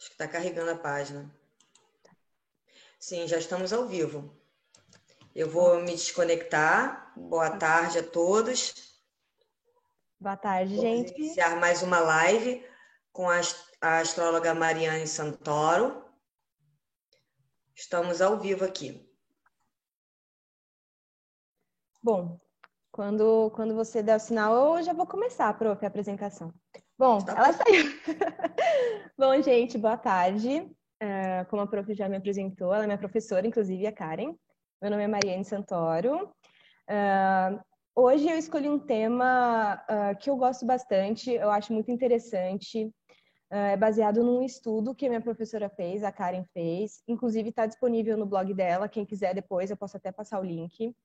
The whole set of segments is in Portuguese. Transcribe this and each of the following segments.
Acho que está carregando a página. Sim, já estamos ao vivo. Eu vou me desconectar. Boa tarde a todos. Boa tarde, Vamos gente. iniciar mais uma live com a astróloga Mariane Santoro. Estamos ao vivo aqui. Bom, quando você der o sinal, eu já vou começar, prof, a apresentação. Bom, ela saiu. Bom, gente, boa tarde. Como a prof já me apresentou, ela é minha professora, inclusive, a Karen. Meu nome é Mariane Santoro. Hoje eu escolhi um tema que eu gosto bastante, eu acho muito interessante. É baseado num estudo que a minha professora fez, a Karen fez. Inclusive, está disponível no blog dela. Quem quiser depois, eu posso até passar o link.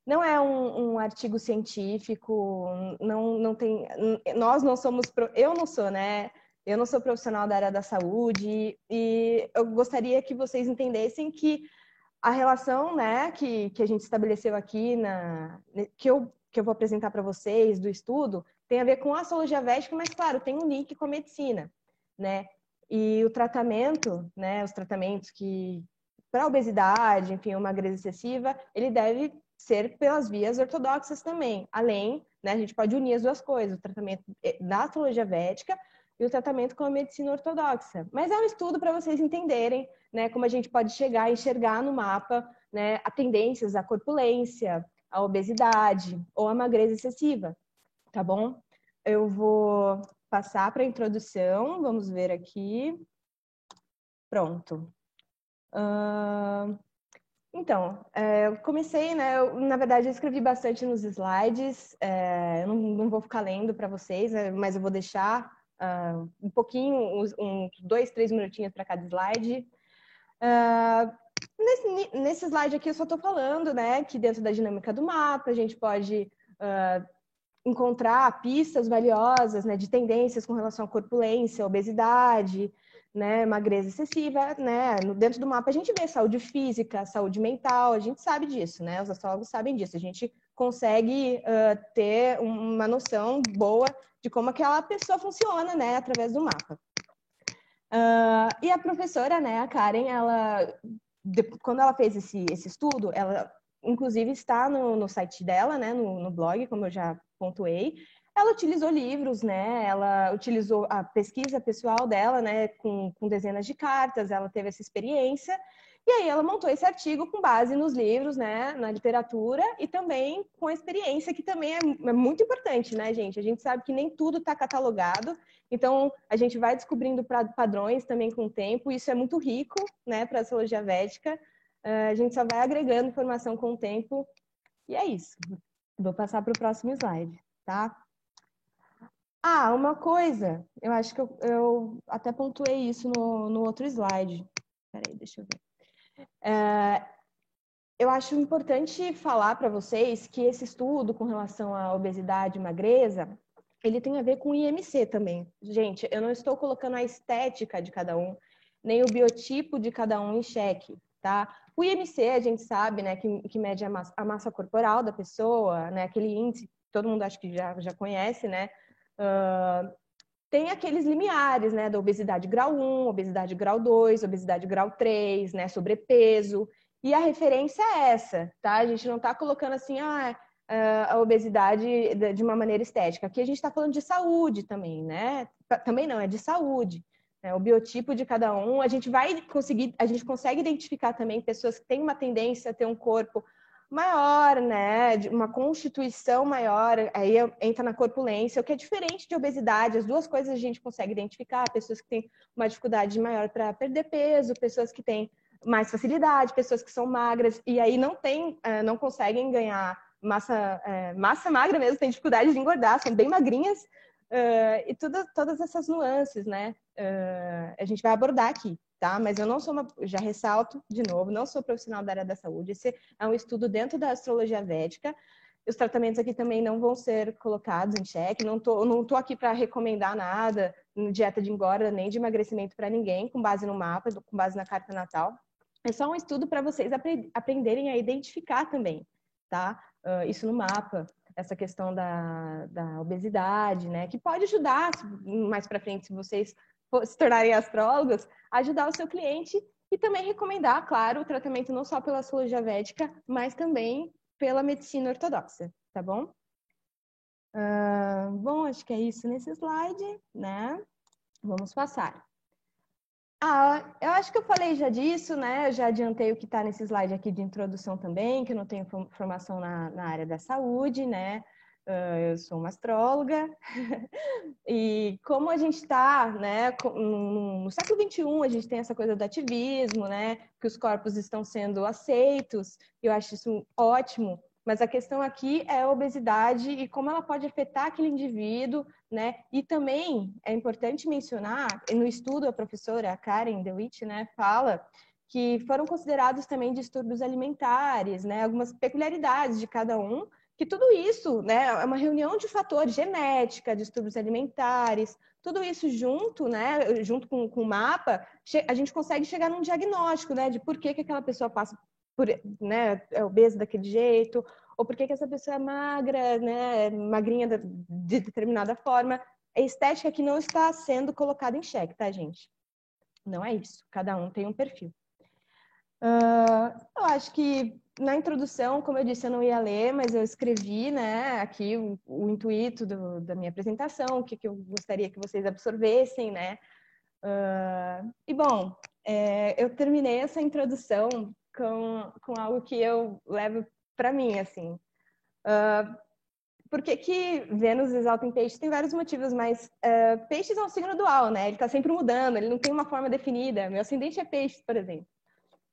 Não é um artigo científico, não tem... Nós não somos... Eu não sou, né? Eu não sou profissional da área da saúde e eu gostaria que vocês entendessem que a relação, né, que a gente estabeleceu aqui, que eu vou apresentar para vocês do estudo, tem a ver com a astrologia védica, mas, claro, tem um link com a medicina, né? E o tratamento, né, os tratamentos que para obesidade, enfim, uma magreza excessiva, ele deve ser pelas vias ortodoxas também. Além, né, a gente pode unir as duas coisas, o tratamento da astrologia védica e o tratamento com a medicina ortodoxa. Mas é um estudo para vocês entenderem, né, como a gente pode chegar a enxergar no mapa, né, a tendências à corpulência, à obesidade ou à magreza excessiva, tá bom? Eu vou passar para a introdução, vamos ver aqui. Pronto. Então, eu comecei, né? Na verdade, eu escrevi bastante nos slides. Eu não vou ficar lendo para vocês, mas eu vou deixar um pouquinho, 2, 3 minutinhos para cada slide. Nesse slide aqui, eu só estou falando, né, que dentro da dinâmica do mapa, a gente pode encontrar pistas valiosas, né, de tendências com relação à corpulência, obesidade, né, magreza excessiva, né, dentro do mapa a gente vê saúde física, saúde mental, a gente sabe disso, né, os astrólogos sabem disso, a gente consegue ter uma noção boa de como aquela pessoa funciona, né, através do mapa. E a professora, né, a Karen, quando ela fez esse estudo, ela inclusive está no site dela, né, no blog, como eu já pontuei. Ela utilizou livros, né, ela utilizou a pesquisa pessoal dela, né, com dezenas de cartas, ela teve essa experiência, e aí ela montou esse artigo com base nos livros, né, na literatura e também com a experiência, que também é muito importante, né, gente? A gente sabe que nem tudo está catalogado, então a gente vai descobrindo padrões também com o tempo, isso é muito rico, né, para a astrologia védica. A gente só vai agregando informação com o tempo, e é isso. Vou passar para o próximo slide, tá? Uma coisa, eu acho que eu até pontuei isso no outro slide. Peraí, deixa eu ver. Eu acho importante falar para vocês que esse estudo com relação à obesidade e magreza, ele tem a ver com o IMC também. Gente, eu não estou colocando a estética de cada um, nem o biotipo de cada um em xeque, tá? O IMC, a gente sabe, né, que mede a massa corporal da pessoa, né, aquele índice que todo mundo acho que já conhece, né? Tem aqueles limiares, né, da obesidade grau 1, obesidade grau 2, obesidade grau 3, né, sobrepeso. E a referência é essa, tá? A gente não está colocando assim, a obesidade de uma maneira estética. Aqui a gente está falando de saúde também, né? Também não, é de saúde. Né? O biotipo de cada um, a gente consegue identificar também pessoas que têm uma tendência a ter um corpo maior, né, de uma constituição maior, aí entra na corpulência, o que é diferente de obesidade, as duas coisas a gente consegue identificar, pessoas que têm uma dificuldade maior para perder peso, pessoas que têm mais facilidade, pessoas que são magras, e aí não conseguem ganhar massa magra mesmo, tem dificuldade de engordar, são bem magrinhas, e todas essas nuances, né, a gente vai abordar aqui. Tá? Mas eu não sou já ressalto de novo, não sou profissional da área da saúde. Esse é um estudo dentro da astrologia védica. Os tratamentos aqui também não vão ser colocados em xeque. Não tô aqui para recomendar nada, dieta de engorda, nem de emagrecimento para ninguém, com base no mapa, com base na carta natal. É só um estudo para vocês aprenderem a identificar também, tá? Isso no mapa, essa questão da obesidade, né? Que pode ajudar mais para frente se vocês se tornarem astrólogos, ajudar o seu cliente e também recomendar, claro, o tratamento não só pela astrologia védica, mas também pela medicina ortodoxa, tá bom? Bom, acho que é isso nesse slide, né? Vamos passar. Eu acho que eu falei já disso, né? Eu já adiantei o que está nesse slide aqui de introdução também, que eu não tenho formação na área da saúde, né? Eu sou uma astróloga. E como a gente está, né, no século XXI, a gente tem essa coisa do ativismo, né? Que os corpos estão sendo aceitos, eu acho isso ótimo. Mas a questão aqui é a obesidade e como ela pode afetar aquele indivíduo, né? E também é importante mencionar, no estudo a professora Karen DeWitt, né, fala que foram considerados também distúrbios alimentares, né? Algumas peculiaridades de cada um, que tudo isso, né, é uma reunião de fatores, genética, distúrbios alimentares, tudo isso junto, né, junto com o mapa, a gente consegue chegar num diagnóstico, né, de por que aquela pessoa passa por, né, é obesa daquele jeito, ou por que essa pessoa é magra, né, magrinha de determinada forma. A estética que não está sendo colocada em xeque, tá, gente? Não é isso. Cada um tem um perfil. Eu acho que na introdução, como eu disse, eu não ia ler, mas eu escrevi, né, aqui o intuito da minha apresentação, o que eu gostaria que vocês absorvessem, né. E, bom, eu terminei essa introdução com algo que eu levo para mim, assim. Por que Vênus exalta em peixes? Tem vários motivos, mas peixes é um signo dual, né? Ele está sempre mudando, ele não tem uma forma definida. Meu ascendente é peixes, por exemplo.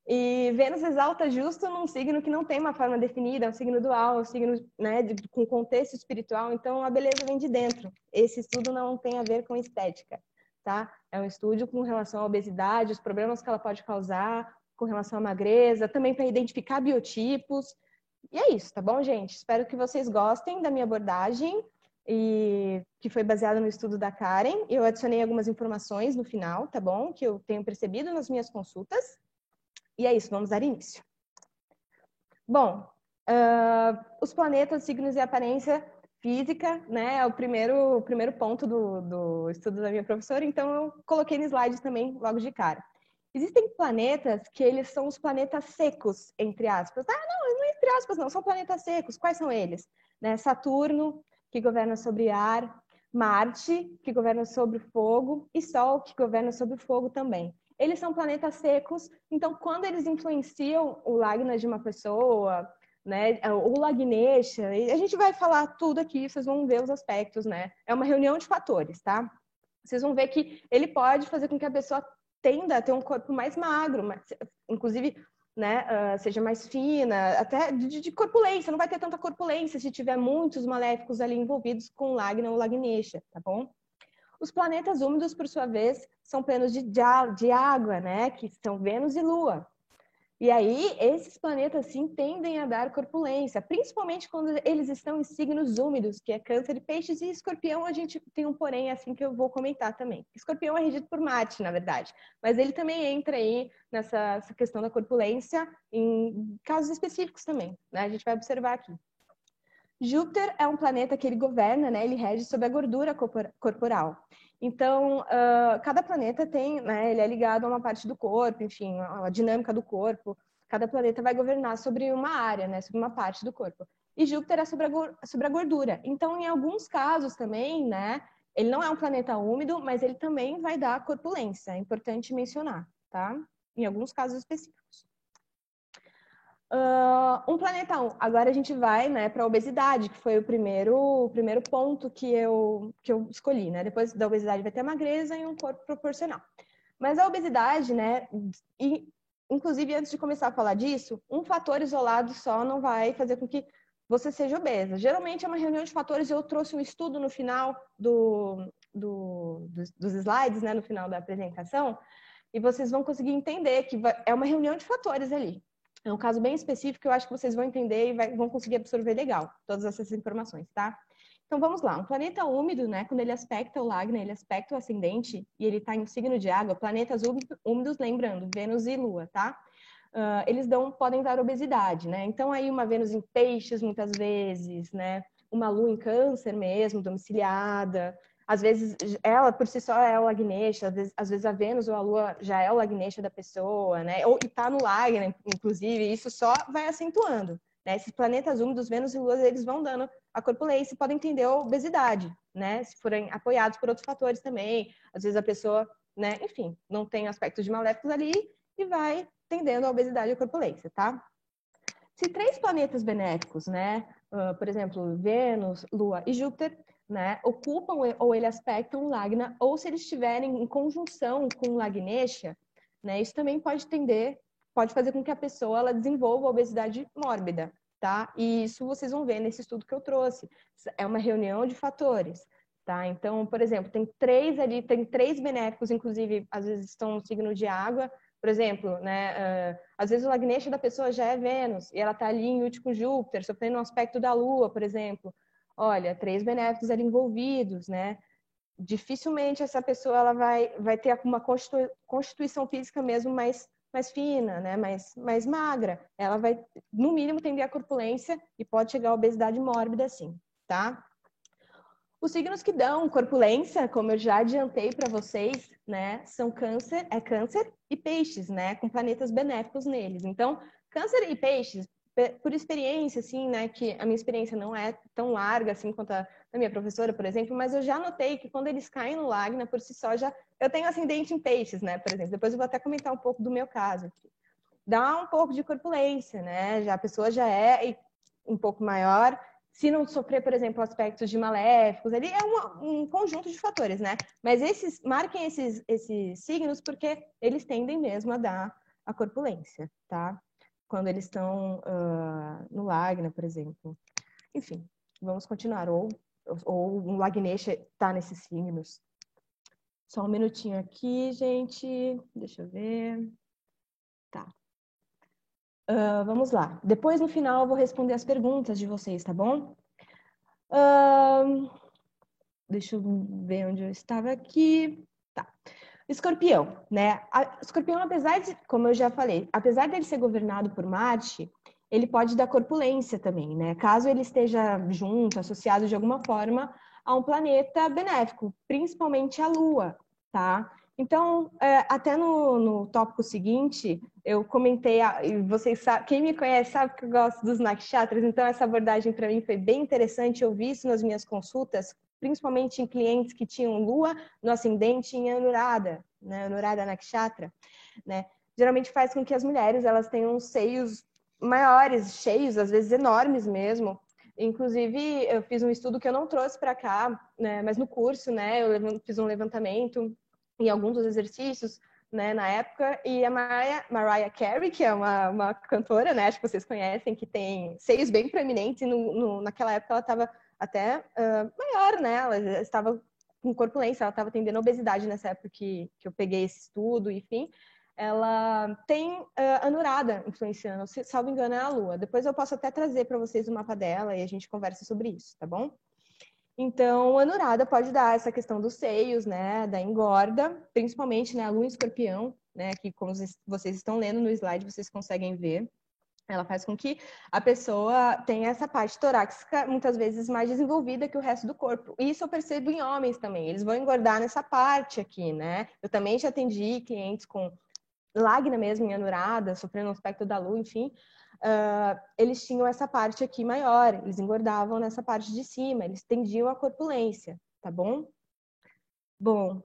E Vênus exalta justo num signo que não tem uma forma definida, é um signo dual, um signo, né, com contexto espiritual, então a beleza vem de dentro. Esse estudo não tem a ver com estética, tá? É um estudo com relação à obesidade, os problemas que ela pode causar, com relação à magreza, também para identificar biotipos. E é isso, tá bom, gente? Espero que vocês gostem da minha abordagem, e que foi baseada no estudo da Karen. Eu adicionei algumas informações no final, tá bom? Que eu tenho percebido nas minhas consultas. E é isso, vamos dar início. Bom, os planetas, signos e aparência física, né, é o primeiro ponto do estudo da minha professora, então eu coloquei no slide também logo de cara. Existem planetas que eles são os planetas secos, entre aspas. Não é entre aspas, não, são planetas secos. Quais são eles? Né, Saturno, que governa sobre ar, Marte, que governa sobre fogo, e Sol, que governa sobre fogo também. Eles são planetas secos, então quando eles influenciam o Lagna de uma pessoa, né, o Lagnesha, a gente vai falar tudo aqui, vocês vão ver os aspectos, né? É uma reunião de fatores, tá? Vocês vão ver que ele pode fazer com que a pessoa tenda a ter um corpo mais magro, inclusive, né, seja mais fina, até de corpulência, não vai ter tanta corpulência se tiver muitos maléficos ali envolvidos com Lagna ou Lagnesha, tá bom? Os planetas úmidos, por sua vez, são planos de água, né? Que são Vênus e Lua. E aí, esses planetas, sim, tendem a dar corpulência, principalmente quando eles estão em signos úmidos, que é Câncer e Peixes, e Escorpião a gente tem um porém, assim, que eu vou comentar também. Escorpião é regido por Marte, na verdade, mas ele também entra aí nessa questão da corpulência em casos específicos também, né? A gente vai observar aqui. Júpiter é um planeta que ele governa, né? Ele rege sobre a gordura corporal. Então, cada planeta tem, né? Ele é ligado a uma parte do corpo, enfim, a dinâmica do corpo. Cada planeta vai governar sobre uma área, né? Sobre uma parte do corpo. E Júpiter é sobre a gordura. Então, em alguns casos também, né? Ele não é um planeta úmido, mas ele também vai dar corpulência. É importante mencionar, tá? Em alguns casos específicos. Um planeta 1. Agora a gente vai, né, para a obesidade, que foi o primeiro ponto que eu escolhi, né? Depois da obesidade vai ter a magreza e um corpo proporcional. Mas a obesidade, né, e inclusive antes de começar a falar disso, um fator isolado só não vai fazer com que você seja obesa. Geralmente é uma reunião de fatores, eu trouxe um estudo no final dos slides, né, no final da apresentação, e vocês vão conseguir entender que é uma reunião de fatores ali. É um caso bem específico que eu acho que vocês vão entender e vão conseguir absorver legal todas essas informações, tá? Então vamos lá, um planeta úmido, né? Quando ele aspecta o Lagna, ele aspecta o ascendente e ele está em um signo de água, planetas úmidos, lembrando, Vênus e Lua, tá? Eles podem dar obesidade, né? Então aí uma Vênus em peixes muitas vezes, né? Uma Lua em Câncer mesmo, domiciliada, Às vezes, ela por si só é o Lagnesha, às vezes a Vênus ou a Lua já é o Lagnesha da pessoa, né? Ou está no Lagna, inclusive, isso só vai acentuando, né? Esses planetas úmidos, Vênus e Lua, eles vão dando a corpulência e podem tender a obesidade, né? Se forem apoiados por outros fatores também. Às vezes a pessoa, né? Enfim, não tem aspectos de maléficos ali e vai tendendo a obesidade e a corpulência, tá? Se 3 planetas benéficos, né? Por exemplo, Vênus, Lua e Júpiter, né, ocupam ou ele aspectam Lagna, ou se eles estiverem em conjunção com Lagnesha, né, isso também pode fazer com que a pessoa ela desenvolva obesidade mórbida, tá? E isso vocês vão ver nesse estudo que eu trouxe. É uma reunião de fatores, tá? Então, por exemplo, tem 3 ali, tem 3 benéficos, inclusive, às vezes estão no signo de água. Por exemplo, né, às vezes o Lagnesha da pessoa já é Vênus, e ela está ali em útil com Júpiter, sofrendo um aspecto da Lua, por exemplo. Olha, 3 benéficos ali envolvidos, né? Dificilmente essa pessoa ela vai ter uma constituição física mesmo mais fina, né? Mais magra. Ela vai, no mínimo, tender à corpulência e pode chegar à obesidade mórbida, assim, tá? Os signos que dão corpulência, como eu já adiantei para vocês, né, são câncer e peixes, né, com planetas benéficos neles. Então, câncer e peixes, por experiência, assim, né, que a minha experiência não é tão larga assim quanto a da minha professora, por exemplo, mas eu já notei que quando eles caem no Lagna por si só, eu tenho ascendente em peixes, né, por exemplo. Depois eu vou até comentar um pouco do meu caso aqui. Dá um pouco de corpulência, né, a pessoa já é um pouco maior. Se não sofrer, por exemplo, aspectos de maléficos, ali é um conjunto de fatores, né? Mas marquem esses signos porque eles tendem mesmo a dar a corpulência, tá? Quando eles estão no Lagna, por exemplo. Enfim, vamos continuar. Ou um Lagnesha está nesses signos. Só um minutinho aqui, gente. Deixa eu ver. Tá. Vamos lá. Depois, no final, eu vou responder as perguntas de vocês, tá bom? Deixa eu ver onde eu estava aqui. Tá. Escorpião, né? Escorpião, apesar de, como eu já falei, apesar dele ser governado por Marte, ele pode dar corpulência também, né? Caso ele esteja junto, associado de alguma forma a um planeta benéfico, principalmente a Lua, tá? Então, até no tópico seguinte, eu comentei, e vocês sabem, quem me conhece sabe que eu gosto dos nakshatras, então essa abordagem para mim foi bem interessante, eu vi isso nas minhas consultas, principalmente em clientes que tinham Lua no ascendente em Anurada, né? Anurada Nakshatra, né? Geralmente faz com que as mulheres elas tenham seios maiores, cheios, às vezes enormes mesmo. Inclusive, eu fiz um estudo que eu não trouxe para cá, né? Mas no curso, né? Eu fiz um levantamento em alguns dos exercícios, né? Na época, e a Mariah Carey, que é uma cantora, né? Acho que vocês conhecem, que tem seios bem proeminentes, e naquela época ela estava até maior, né? Ela estava com corpulência, ela estava tendendo a obesidade nessa época que eu peguei esse estudo, enfim. Ela tem Anurada influenciando, se salvo engano é a Lua. Depois eu posso até trazer para vocês o mapa dela e a gente conversa sobre isso, tá bom? Então, Anurada pode dar essa questão dos seios, né, da engorda, principalmente, né, a Lua em Escorpião, né, que como vocês estão lendo no slide, vocês conseguem ver. Ela faz com que a pessoa tenha essa parte torácica muitas vezes mais desenvolvida que o resto do corpo. E isso eu percebo em homens também. Eles vão engordar nessa parte aqui, né? Eu também já atendi clientes com Lagna mesmo, em Anurada, sofrendo um aspecto da Lua, enfim. Eles tinham essa parte aqui maior. Eles engordavam nessa parte de cima. Eles tendiam à corpulência, tá bom? Bom,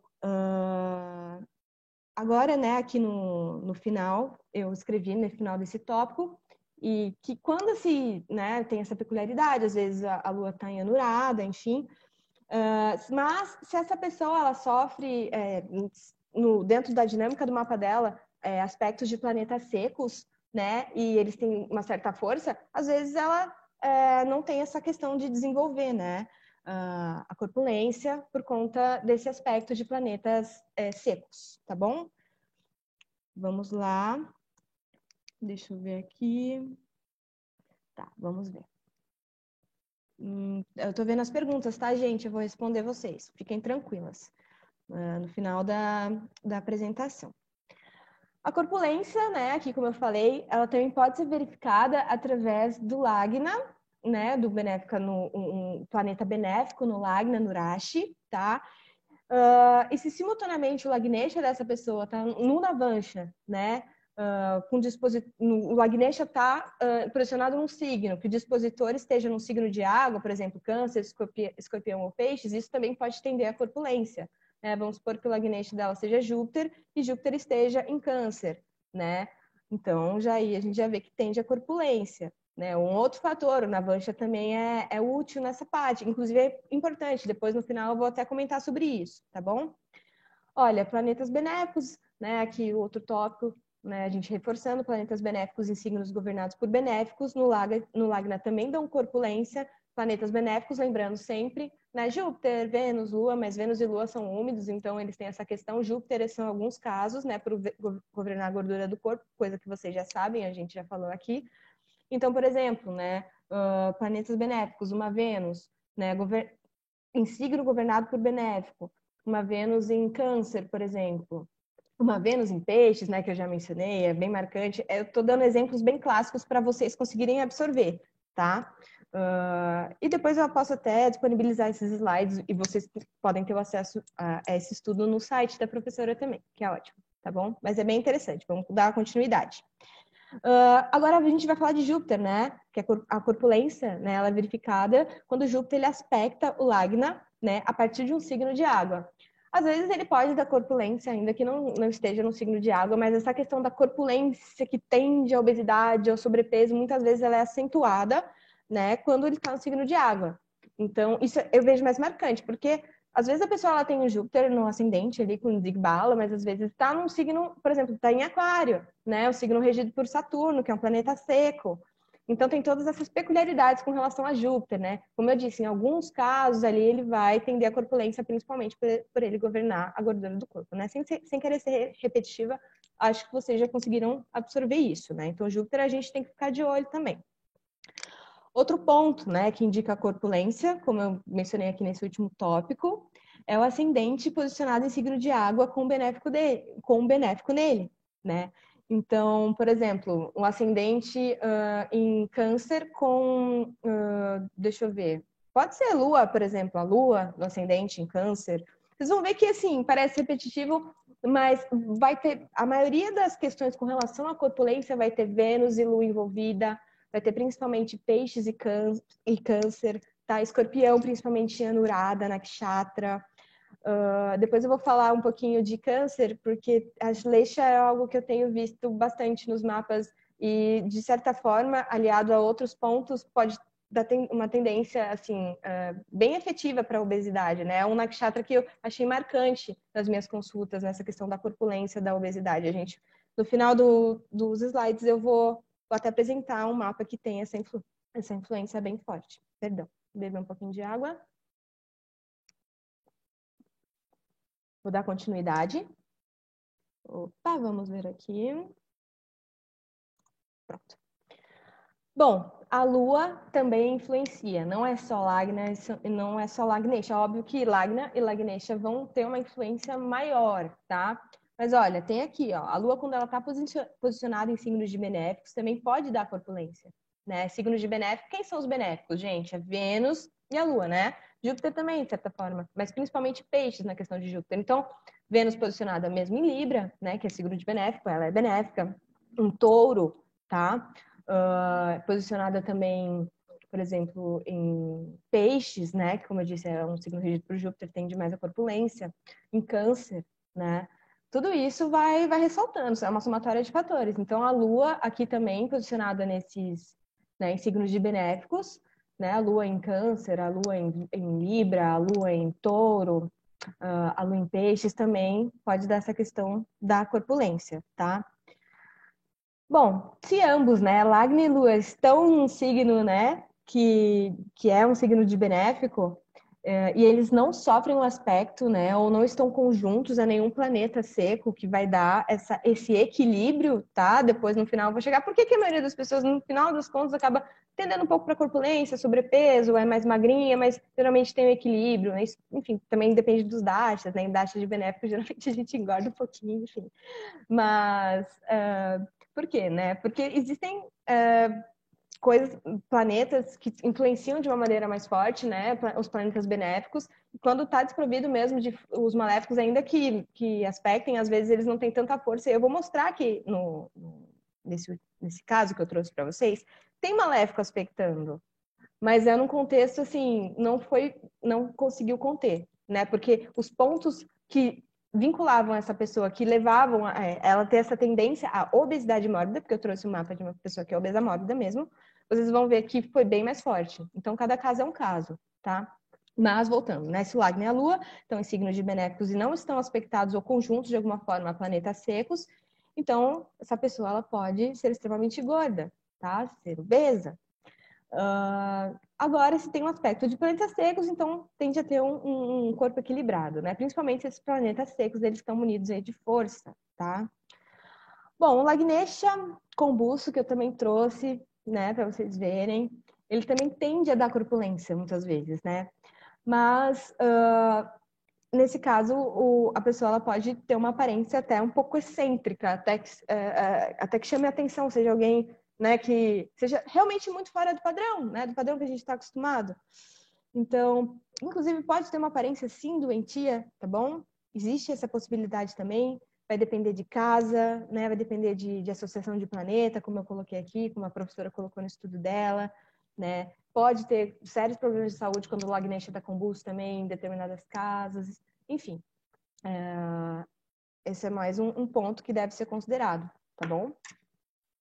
agora, né, aqui no final, eu escrevi no final desse tópico, e que quando né, tem essa peculiaridade, às vezes a Lua está em Anurada, enfim, mas se essa pessoa ela sofre, dentro da dinâmica do mapa dela, aspectos de planetas secos, né, e eles têm uma certa força, às vezes ela não tem essa questão de desenvolver, né, a corpulência por conta desse aspecto de planetas secos, tá bom? Vamos lá. Deixa eu ver aqui. Tá, vamos ver. Eu tô vendo as perguntas, tá, gente? Eu vou responder vocês. Fiquem tranquilas no final da apresentação. A corpulência, né, aqui como eu falei, ela também pode ser verificada através do Lagna, né, do benéfica um planeta benéfico no Lagna, no Rashi, tá? E se simultaneamente o Lagnesha dessa pessoa está no Navansha, né? O Lagnesha está posicionado num signo, que o dispositor esteja num signo de água, por exemplo, Câncer, Escorpião ou Peixes, isso também pode tender à corpulência. Né? Vamos supor que o Lagnesha dela seja Júpiter e Júpiter esteja em Câncer, né? Então, aí a gente já vê que tende à corpulência. Né? Um outro fator, o Navansha também é útil nessa parte, inclusive é importante, depois no final eu vou até comentar sobre isso, tá bom? Olha, planetas benéficos, né? Aqui o outro tópico, né? A gente reforçando, planetas benéficos em signos governados por benéficos, no Lagna também dão corpulência, planetas benéficos, lembrando sempre, né? Júpiter, Vênus, Lua, mas Vênus e Lua são úmidos, então eles têm essa questão. Júpiter são alguns casos, né? Para governar a gordura do corpo, coisa que vocês já sabem, a gente já falou aqui. Então, por exemplo, né, planetas benéficos, uma Vênus, né, em signo governado por benéfico, uma Vênus em Câncer, por exemplo, uma Vênus em Peixes, né, que eu já mencionei, é bem marcante. Eu estou dando exemplos bem clássicos para vocês conseguirem absorver, tá? E depois eu posso até disponibilizar esses slides e vocês podem ter o acesso a esse estudo no site da professora também, que é ótimo, tá bom? Mas é bem interessante, vamos dar continuidade. Agora a gente vai falar de Júpiter, né? Que a corpulência, né? Ela é verificada quando Júpiter ele aspecta o Lagna, né? A partir de um signo de água. Às vezes ele pode dar corpulência, ainda que não esteja no signo de água, mas essa questão da corpulência que tende à obesidade, ao sobrepeso, muitas vezes ela é acentuada, né? Quando ele está no signo de água. Então, isso eu vejo mais marcante, porque às vezes a pessoa ela tem um Júpiter no ascendente ali com Digbala, mas às vezes está num signo, por exemplo, está em Aquário, né? O signo regido por Saturno, que é um planeta seco. Então tem todas essas peculiaridades com relação a Júpiter, né? Como eu disse, em alguns casos ali ele vai tender a corpulência, principalmente por ele governar a gordura do corpo, né? Sem querer ser repetitiva, acho que vocês já conseguiram absorver isso, né? Então Júpiter a gente tem que ficar de olho também. Outro ponto, né, que indica a corpulência, como eu mencionei aqui nesse último tópico, é o ascendente posicionado em signo de água com um benéfico nele, né? Então, por exemplo, um ascendente em Câncer com, deixa eu ver, pode ser a Lua, por exemplo, a Lua no ascendente em Câncer. Vocês vão ver que, assim, parece repetitivo, mas vai ter, a maioria das questões com relação à corpulência vai ter Vênus e Lua envolvida, vai ter principalmente Peixes e Câncer, tá? Escorpião, principalmente Anurada, Nakshatra. Depois eu vou falar um pouquinho de Câncer, porque a Leixa é algo que eu tenho visto bastante nos mapas e, de certa forma, aliado a outros pontos, pode dar uma tendência, assim, bem efetiva para a obesidade, né? É um Nakshatra que eu achei marcante nas minhas consultas, nessa questão da corpulência, da obesidade. A gente, no final dos slides, eu vou até apresentar um mapa que tem essa influência bem forte. Perdão, beber um pouquinho de água. Vou dar continuidade. Opa, vamos ver aqui. Pronto. Bom, a Lua também influencia. Não é só Lagna, não é só Lagnesha. Óbvio que Lagna e Lagnesha vão ter uma influência maior, tá? Mas olha, tem aqui, ó, a Lua, quando ela está posicionada em signos de benéficos, também pode dar corpulência, né? Signos de benéficos, quem são os benéficos, gente? É Vênus e a Lua, né? Júpiter também, de certa forma, mas principalmente Peixes na questão de Júpiter. Então, Vênus posicionada mesmo em Libra, né? Que é signo de benéfico, ela é benéfica. Um Touro, tá? Posicionada também, por exemplo, em Peixes, né? Que, como eu disse, é um signo regido por Júpiter, tende mais a corpulência. Em Câncer, né? Tudo isso vai ressaltando, é uma somatória de fatores. Então, a Lua aqui também posicionada nesses, né, em signos de benéficos, né? A Lua em Câncer, a Lua em Libra, a Lua em Touro, a Lua em Peixes também pode dar essa questão da corpulência, tá? Bom, se ambos, né, Lagna e Lua estão num signo, né, que é um signo de benéfico, e eles não sofrem um aspecto, né, ou não estão conjuntos a nenhum planeta seco que vai dar esse equilíbrio, tá? Depois, no final, eu vou chegar. Por que a maioria das pessoas, no final dos contos, acaba tendendo um pouco para corpulência, sobrepeso, é mais magrinha, mas geralmente tem um equilíbrio, né? Isso, enfim, também depende dos dashas, né? Em dashas de benéfico, geralmente a gente engorda um pouquinho, enfim. Mas... por quê, né? Porque existem planetas que influenciam de uma maneira mais forte, né? Os planetas benéficos. E quando está desprovido mesmo de os maléficos, ainda que aspectem, às vezes eles não têm tanta força. Eu vou mostrar aqui nesse caso que eu trouxe para vocês, tem maléfico aspectando, mas é num contexto assim, não conseguiu conter, né? Porque os pontos que vinculavam essa pessoa, que levavam ela ter essa tendência à obesidade mórbida, porque eu trouxe um mapa de uma pessoa que é obesa mórbida mesmo, vocês vão ver que foi bem mais forte. Então, cada caso é um caso, tá? Mas, voltando, né? Se o Lagna e a Lua estão em signos de benéficos e não estão aspectados ou conjuntos de alguma forma a planetas secos, então, essa pessoa ela pode ser extremamente gorda, tá? Ser obesa. Agora, se tem um aspecto de planetas secos, então tende a ter um corpo equilibrado, né? Principalmente esses planetas secos, eles estão munidos aí de força, tá? Bom, o Lagnesha combusto, que eu também trouxe, né, para vocês verem, ele também tende a dar corpulência, muitas vezes, né? Mas, nesse caso, a pessoa ela pode ter uma aparência até um pouco excêntrica, até que chame a atenção, seja alguém, né, que seja realmente muito fora do padrão, né, do padrão que a gente está acostumado. Então, inclusive, pode ter uma aparência, sim, doentia, tá bom? Existe essa possibilidade também, vai depender de casa, né, vai depender de associação de planeta, como eu coloquei aqui, como a professora colocou no estudo dela, né? Pode ter sérios problemas de saúde quando o Lagnesha está combusto também, em determinadas casas, enfim. Esse é mais um ponto que deve ser considerado, tá bom?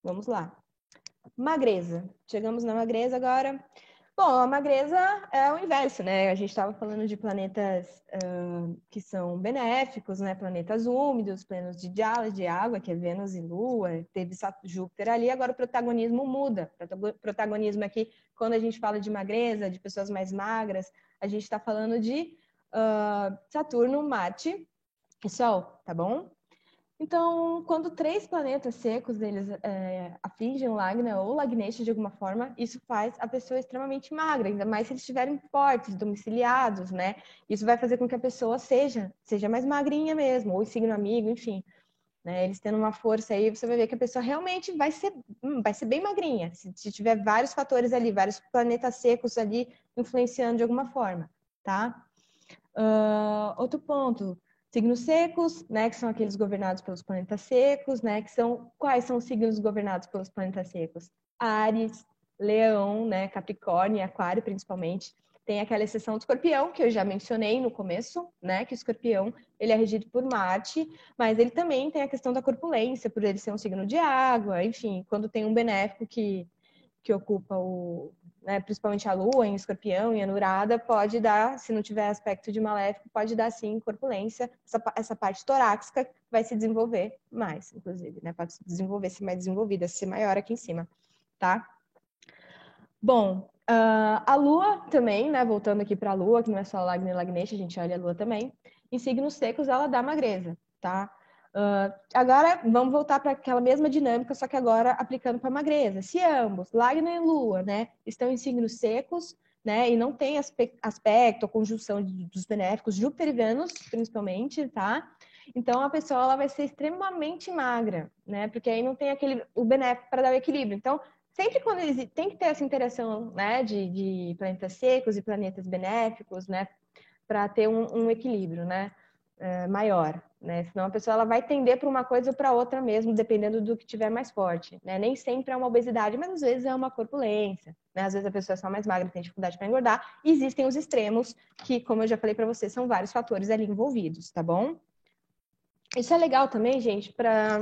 Vamos lá. Magreza. Chegamos na magreza agora. Bom, a magreza é o inverso, né? A gente estava falando de planetas que são benéficos, né? Planetas úmidos, plenos de água, que é Vênus e Lua, teve Júpiter ali, agora o protagonismo muda. O protagonismo aqui, quando a gente fala de magreza, de pessoas mais magras, a gente está falando de Saturno, Marte e Sol, tá bom? Então, quando 3 planetas secos eles afligem o Lagna ou Lagnesha de alguma forma, isso faz a pessoa extremamente magra, ainda mais se eles estiverem fortes, domiciliados, né? Isso vai fazer com que a pessoa seja mais magrinha mesmo, ou signo amigo, enfim. Né? Eles tendo uma força aí, você vai ver que a pessoa realmente vai ser bem magrinha, se tiver vários fatores ali, vários planetas secos ali influenciando de alguma forma, tá? Outro ponto, signos secos, né, que são aqueles governados pelos planetas secos, né, quais são os signos governados pelos planetas secos? Áries, Leão, né, Capricórnio e Aquário, principalmente. Tem aquela exceção do Escorpião, que eu já mencionei no começo, né, que o Escorpião, ele é regido por Marte, mas ele também tem a questão da corpulência, por ele ser um signo de água, enfim, quando tem um benéfico que ocupa né, principalmente a Lua em Escorpião e Anurada, pode dar, se não tiver aspecto de maléfico, pode dar sim corpulência, essa parte torácica vai se desenvolver mais, inclusive, né? Pode se desenvolver, ser mais desenvolvida, ser maior aqui em cima, tá? Bom, a Lua também, né? Voltando aqui para a Lua, que não é só Lagna e Lagnesha, a gente olha a Lua também. Em signos secos, ela dá magreza, tá? Agora, vamos voltar para aquela mesma dinâmica, só que agora aplicando para magreza. Se ambos, Lagna e Lua, né, estão em signos secos, né, e não tem aspecto ou conjunção dos benéficos, Júpiter e Vênus, principalmente, tá? Então, a pessoa ela vai ser extremamente magra, né, porque aí não tem o benéfico para dar o equilíbrio. Então, sempre quando tem que ter essa interação, né, de planetas secos e planetas benéficos, né, para ter um equilíbrio, né, maior, né? Senão a pessoa ela vai tender para uma coisa ou para outra mesmo, dependendo do que tiver mais forte, né? Nem sempre é uma obesidade, mas às vezes é uma corpulência, né? Às vezes a pessoa é só mais magra, tem dificuldade para engordar. E existem os extremos, que, como eu já falei para vocês, são vários fatores ali envolvidos, tá bom? Isso é legal também, gente, para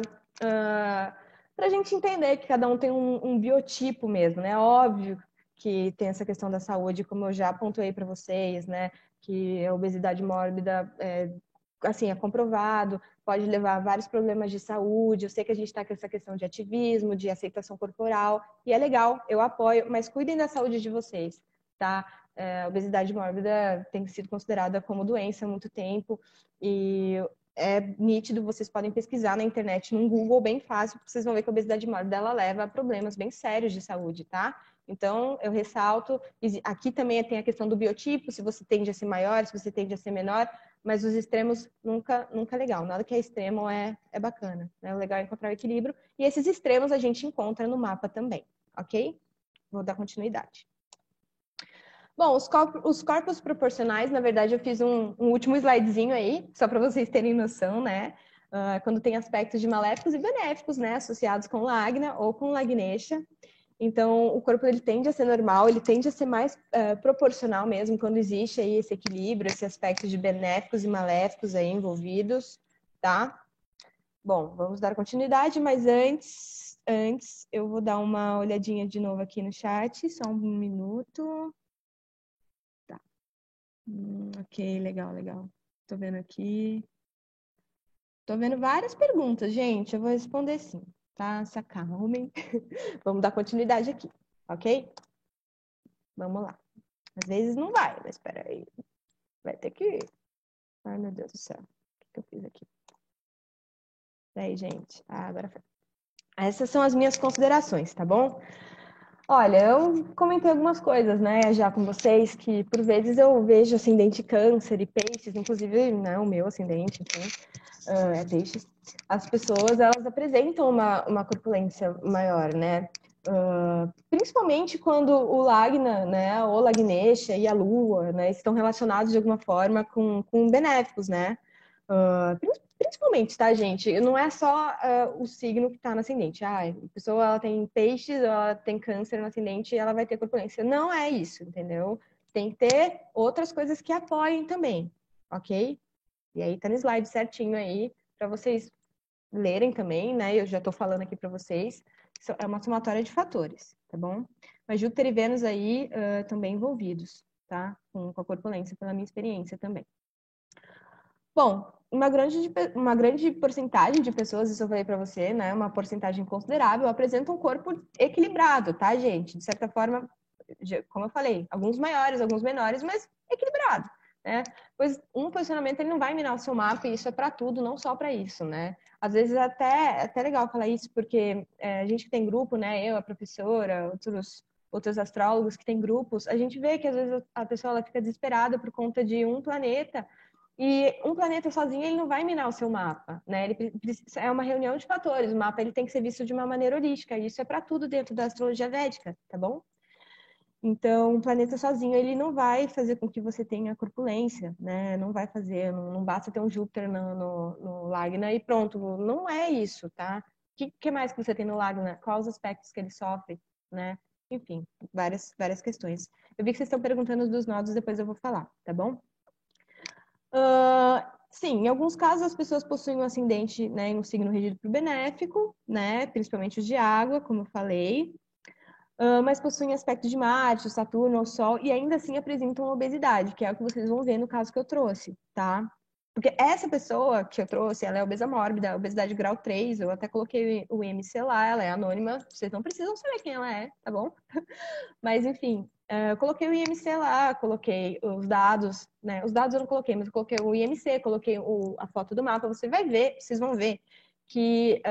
a gente entender que cada um tem um biotipo mesmo, né? Óbvio que tem essa questão da saúde, como eu já pontuei para vocês, né? Que a obesidade mórbida assim, é comprovado, pode levar a vários problemas de saúde. Eu sei que a gente está com essa questão de ativismo, de aceitação corporal, e é legal, eu apoio, mas cuidem da saúde de vocês, tá? A obesidade mórbida tem sido considerada como doença há muito tempo, e é nítido, vocês podem pesquisar na internet, num Google bem fácil, porque vocês vão ver que a obesidade mórbida ela leva a problemas bem sérios de saúde, tá? Então, eu ressalto, aqui também tem a questão do biotipo, se você tende a ser maior, se você tende a ser menor, mas os extremos nunca é legal. Nada que é extremo é bacana, né? O legal é encontrar o equilíbrio. E esses extremos a gente encontra no mapa também, ok? Vou dar continuidade. Bom, os corpos proporcionais, na verdade, eu fiz um último slidezinho aí, só para vocês terem noção, né? Quando tem aspectos de maléficos e benéficos, né? Associados com Lagna ou com Lagnesha. Então, o corpo ele tende a ser normal, ele tende a ser mais proporcional mesmo, quando existe aí esse equilíbrio, esse aspecto de benéficos e maléficos aí envolvidos, tá? Bom, vamos dar continuidade, mas antes eu vou dar uma olhadinha de novo aqui no chat, só um minuto. Tá. Ok, legal. Tô vendo aqui. Tô vendo várias perguntas, gente, eu vou responder sim, tá? Se acalmem. Vamos dar continuidade aqui, ok? Vamos lá. Às vezes não vai, mas espera aí. Vai ter que ir. Ai, meu Deus do céu. O que eu fiz aqui? Peraí, gente. Agora foi. Essas são as minhas considerações, tá bom? Olha, eu comentei algumas coisas, né, já com vocês, que por vezes eu vejo ascendente câncer e peixes, inclusive, né, o meu ascendente, enfim, é peixes. As pessoas, elas apresentam uma corpulência maior, né? Principalmente quando o Lagna, né, ou Lagnesha e a Lua, né, estão relacionados de alguma forma com benéficos, né? Principalmente, tá, gente? Não é só o signo que está no ascendente. A pessoa ela tem peixes, ela tem câncer no ascendente e ela vai ter corpulência. Não é isso, entendeu? Tem que ter outras coisas que apoiem também, ok? E aí tá no slide certinho aí para vocês lerem também, né? Eu já tô falando aqui para vocês. Isso é uma somatória de fatores, tá bom? Mas Júpiter e Vênus aí também envolvidos, tá? Com a corpulência, pela minha experiência também. Bom, uma grande porcentagem de pessoas, isso eu falei para você, né? Uma porcentagem considerável, apresenta um corpo equilibrado, tá, gente? De certa forma, como eu falei, alguns maiores, alguns menores, mas equilibrado, né? Pois um posicionamento ele não vai minar o seu mapa e isso é para tudo, não só para isso, né? Às vezes é até legal falar isso, porque a gente que tem grupo, né? Eu, a professora, outros astrólogos que têm grupos, a gente vê que às vezes a pessoa ela fica desesperada por conta de um planeta. E um planeta sozinho ele não vai minar o seu mapa, né? É uma reunião de fatores. O mapa ele tem que ser visto de uma maneira holística. E isso é para tudo dentro da astrologia védica, tá bom? Então, um planeta sozinho ele não vai fazer com que você tenha corpulência, né? Não vai fazer, não basta ter um Júpiter no Lagna e pronto. Não é isso, tá? O que mais que você tem no Lagna? Quais os aspectos que ele sofre, né? Enfim, várias questões. Eu vi que vocês estão perguntando dos nodos, depois eu vou falar, tá bom? Sim, em alguns casos as pessoas possuem um ascendente, né, em um signo regido por benéfico, né, principalmente os de água, como eu falei, mas possuem aspecto de Marte, Saturno ou Sol e ainda assim apresentam obesidade, que é o que vocês vão ver no caso que eu trouxe, tá? Porque essa pessoa que eu trouxe, ela é obesa mórbida, obesidade grau 3, eu até coloquei o IMC lá, ela é anônima, vocês não precisam saber quem ela é, tá bom? Mas, enfim, eu coloquei o IMC lá, coloquei os dados, né? Os dados eu não coloquei, mas eu coloquei o IMC, coloquei a foto do mapa. Vocês vão ver que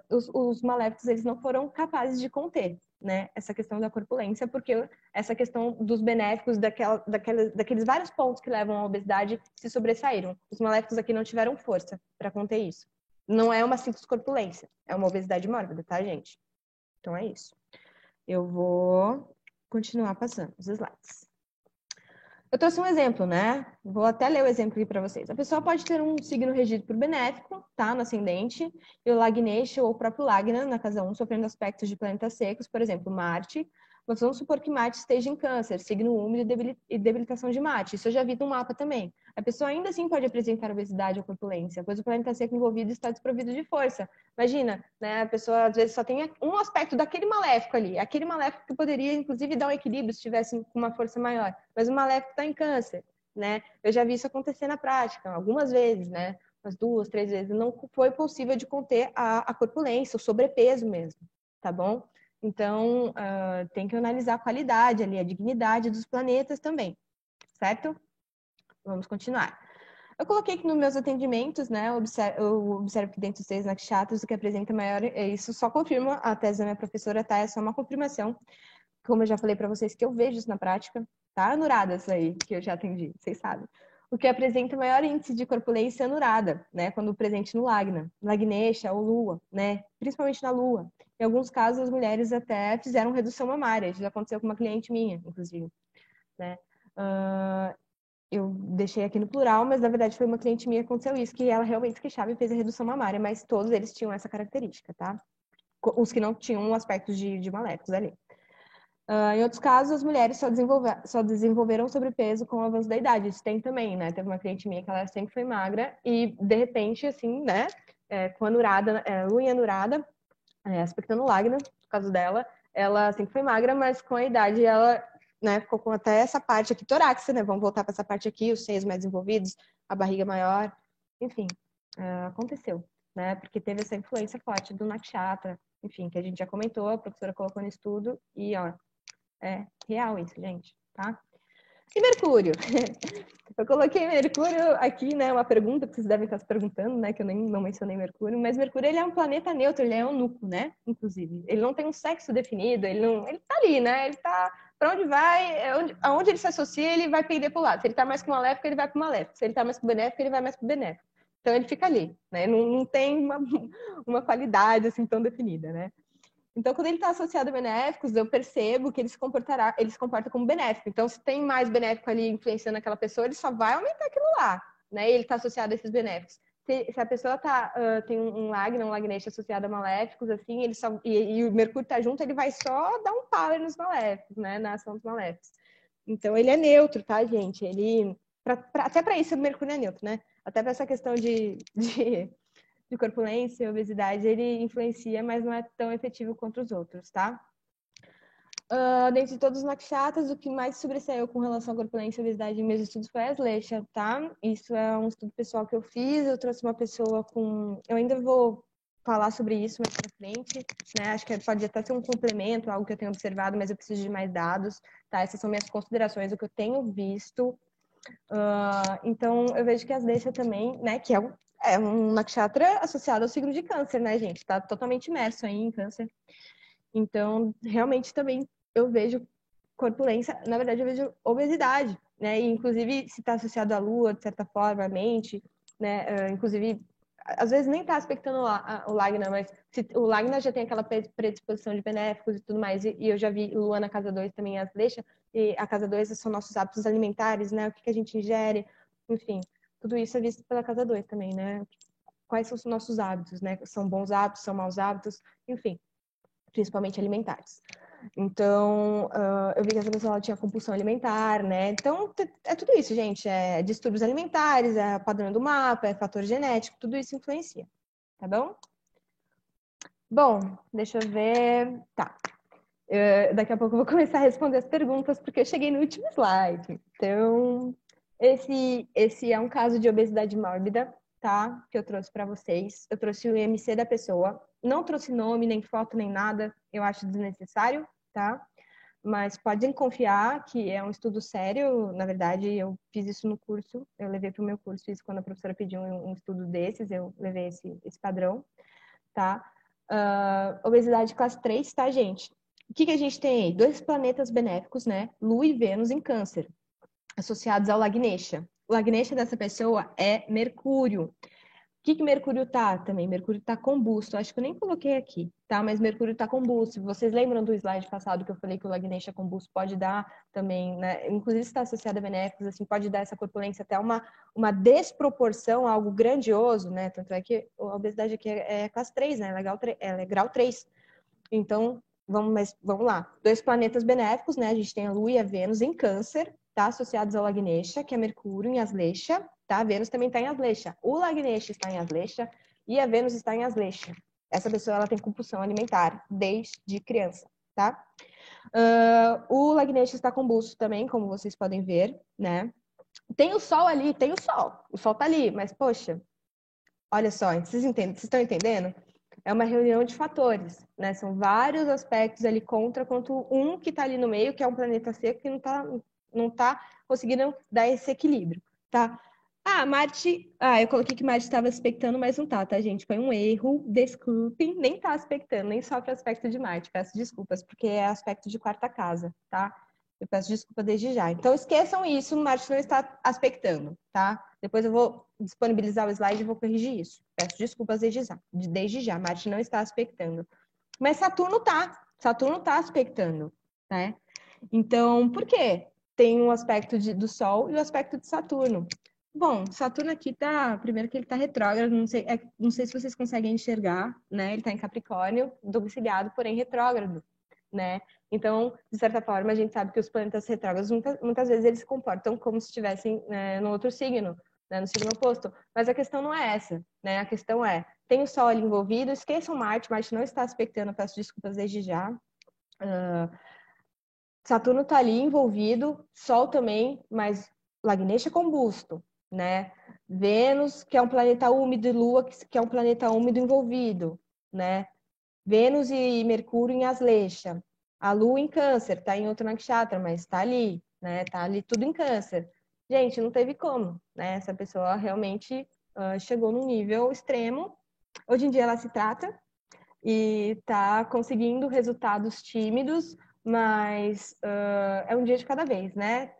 os maléficos, eles não foram capazes de conter, né? Essa questão da corpulência, porque essa questão dos benéficos, daqueles vários pontos que levam à obesidade, se sobressaíram. Os maléficos aqui não tiveram força para conter isso. Não é uma simples corpulência, é uma obesidade mórbida, tá, gente? Então é isso. Eu vou continuar passando os slides. Eu trouxe um exemplo, né? Vou até ler o exemplo aqui para vocês. A pessoa pode ter um signo regido por benéfico, tá? No ascendente, e o Lagnesha ou o próprio Lagna, na casa 1, sofrendo aspectos de planetas secos, por exemplo, Marte. Mas vamos supor que Marte esteja em câncer, signo úmido e debilitação de Marte. Isso eu já vi no mapa também. A pessoa ainda assim pode apresentar obesidade ou corpulência, pois o planeta seco envolvido está desprovido de força. Imagina, né? A pessoa às vezes só tem um aspecto daquele maléfico ali, aquele maléfico que poderia inclusive dar um equilíbrio se tivesse com uma força maior, mas o maléfico está em câncer, né? Eu já vi isso acontecer na prática, algumas vezes, né? Umas 2, 3 vezes, não foi possível de conter a corpulência, o sobrepeso mesmo, tá bom? Então, tem que analisar a qualidade ali, a dignidade dos planetas também, certo? Vamos continuar. Eu coloquei que nos meus atendimentos, né, eu observo que dentro dos 3 nakshatras, o que apresenta maior, isso só confirma, a tese da minha professora, tá? É só uma confirmação, como eu já falei para vocês, que eu vejo isso na prática, tá? Anuradas aí, que eu já atendi, vocês sabem. o que apresenta maior índice de corpulência anurada, né, quando presente no Lagna, Lagnesha ou Lua, né, principalmente na Lua. Em alguns casos, as mulheres até fizeram redução mamária, isso já aconteceu com uma cliente minha, inclusive, né. Eu deixei aqui no plural, mas na verdade foi uma cliente minha que aconteceu isso, que ela realmente se queixava e fez a redução mamária, mas todos eles tinham essa característica, tá? Os que não tinham aspectos de maléficos ali. Em outros casos, as mulheres só desenvolveram sobrepeso com o avanço da idade. Isso tem também, né? Teve uma cliente minha que ela sempre foi magra e, de repente, assim, né? Com anurada, unha anurada, aspectando Lagna, por causa dela, ela sempre foi magra, mas com a idade ela, né, ficou com até essa parte aqui torácica, né? Vamos voltar para essa parte aqui, os seios mais desenvolvidos, a barriga maior, enfim, aconteceu, né? Porque teve essa influência forte do nakshatra, enfim, que a gente já comentou, a professora colocou no estudo e, ó, é real isso, gente, tá? E Mercúrio? Eu coloquei Mercúrio aqui, né? Uma pergunta que vocês devem estar se perguntando, né? Que eu nem não mencionei Mercúrio, mas Mercúrio ele é um planeta neutro, ele é eunuco, né? Inclusive, ele não tem um sexo definido, ele tá ali, né? Ele tá para onde vai, aonde ele se associa, ele vai pender pro lado. Se ele tá mais com maléfico, ele vai pro maléfico. Se ele tá mais com benéfico, ele vai mais pro benéfico. Então ele fica ali, né? Não tem uma qualidade assim tão definida, né? Então, quando ele está associado a benéficos, eu percebo que ele se comporta como benéfico. Então, se tem mais benéfico ali influenciando aquela pessoa, ele só vai aumentar aquilo lá, né? E ele está associado a esses benéficos. Se a pessoa tem um Lagna, um Lagnesha associado a maléficos, assim, ele só, e o Mercúrio está junto, ele vai só dar um power nos maléficos, né? Na ação dos maléficos. Então, ele é neutro, tá, gente? Ele, até para isso, o Mercúrio é neutro, né? Até para essa questão de corpulência, obesidade, ele influencia, mas não é tão efetivo quanto os outros, tá? Dentre todos os nakshatras, o que mais sobressaiu com relação à corpulência e obesidade em meus estudos foi a Aslecha, tá? Isso é um estudo pessoal que eu fiz, eu trouxe uma pessoa com... Eu ainda vou falar sobre isso mais pra frente, né? Acho que pode até ser um complemento, algo que eu tenho observado, mas eu preciso de mais dados, tá? Essas são minhas considerações, o que eu tenho visto. Então, eu vejo que a Aslecha também, né, que é um nakshatra associado ao signo de câncer, né, gente? Tá totalmente imerso aí em câncer. Então, realmente também eu vejo corpulência, na verdade eu vejo obesidade, né? E, inclusive, se está associado à lua, de certa forma, à mente, né? Inclusive, às vezes nem está aspectando o Lagna, mas o Lagna já tem aquela predisposição de benéficos e tudo mais, e eu já vi lua na casa 2 também as deixa, e a casa 2 são nossos hábitos alimentares, né? O que a gente ingere, enfim, tudo isso é visto pela casa 2 também, né? Quais são os nossos hábitos, né? São bons hábitos, são maus hábitos, enfim, principalmente alimentares. Então, eu vi que essa pessoa tinha compulsão alimentar, né? Então, é tudo isso, gente. É distúrbios alimentares, é padrão do mapa, é fator genético, tudo isso influencia, tá bom? Bom, deixa eu ver. Tá. Daqui a pouco eu vou começar a responder as perguntas, porque eu cheguei no último slide. Então, esse é um caso de obesidade mórbida, tá? Que eu trouxe para vocês. Eu trouxe o IMC da pessoa. Não trouxe nome, nem foto, nem nada. Eu acho desnecessário, tá? Mas podem confiar que é um estudo sério. Na verdade, eu fiz isso no curso. Eu levei para o meu curso isso quando a professora pediu um estudo desses. Eu levei esse padrão, tá? Obesidade classe 3, tá, gente? O que a gente tem aí? 2 planetas benéficos, né? Lua e Vênus em câncer, associados ao Lagnesha. O Lagnesha dessa pessoa é Mercúrio. O que Mercúrio tá também? Mercúrio tá combusto. Acho que eu nem coloquei aqui, tá? Mas Mercúrio tá combusto. Vocês lembram do slide passado que eu falei que o Lagnesha combusto pode dar também, né? Inclusive está associado a benéficos, assim, pode dar essa corpulência até uma desproporção, algo grandioso, né? Tanto é que a obesidade aqui é classe 3, né? Ela é grau 3. Então, vamos lá. 2 planetas benéficos, né? A gente tem a Lua e a Vênus em câncer, tá? Associados ao Lagnesha, que é Mercúrio em Aslecha, tá? A Vênus também está em Aslecha. O Lagnesha está em Aslecha e a Vênus está em Aslecha. Essa pessoa, ela tem compulsão alimentar desde criança, tá? O Lagnesha está combusto também, como vocês podem ver, né? Tem o Sol ali, tem o Sol. O Sol tá ali, mas, poxa, olha só, vocês estão entendendo? É uma reunião de fatores, né? São vários aspectos ali contra um que está ali no meio, que é um planeta seco que não tá conseguindo dar esse equilíbrio, tá? Marte... eu coloquei que Marte estava aspectando, mas não tá, gente? Foi um erro, desculpem, nem tá aspectando, nem sofre aspecto de Marte, peço desculpas, porque é aspecto de 4ª casa, tá? Eu peço desculpa desde já. Então, esqueçam isso, Marte não está aspectando, tá? Depois eu vou disponibilizar o slide e vou corrigir isso. Peço desculpas desde já. Marte não está aspectando. Mas Saturno tá. Saturno tá aspectando, né? Então, por quê? Tem um aspecto do Sol e o aspecto de Saturno. Bom, Saturno aqui tá... Primeiro que ele tá retrógrado, não sei se vocês conseguem enxergar, né? Ele tá em Capricórnio, domiciliado, porém retrógrado, né? Então, de certa forma, a gente sabe que os planetas retrógrados, muitas vezes, eles se comportam como se estivessem, né, no outro signo, né, no signo oposto. Mas a questão não é essa, né? A questão é, tem o Sol ali envolvido, esqueçam Marte não está aspectando, peço desculpas desde já. Saturno está ali envolvido, Sol também, mas Lagnecha combusto, né? Vênus, que é um planeta úmido, e Lua, que é um planeta úmido envolvido, né? Vênus e Mercúrio em Aslecha. A Lua em Câncer, está em outro nakshatra, mas está ali, né? Está ali tudo em Câncer. Gente, não teve como, né? Essa pessoa realmente chegou num nível extremo. Hoje em dia ela se trata e está conseguindo resultados tímidos, mas é um dia de cada vez, né?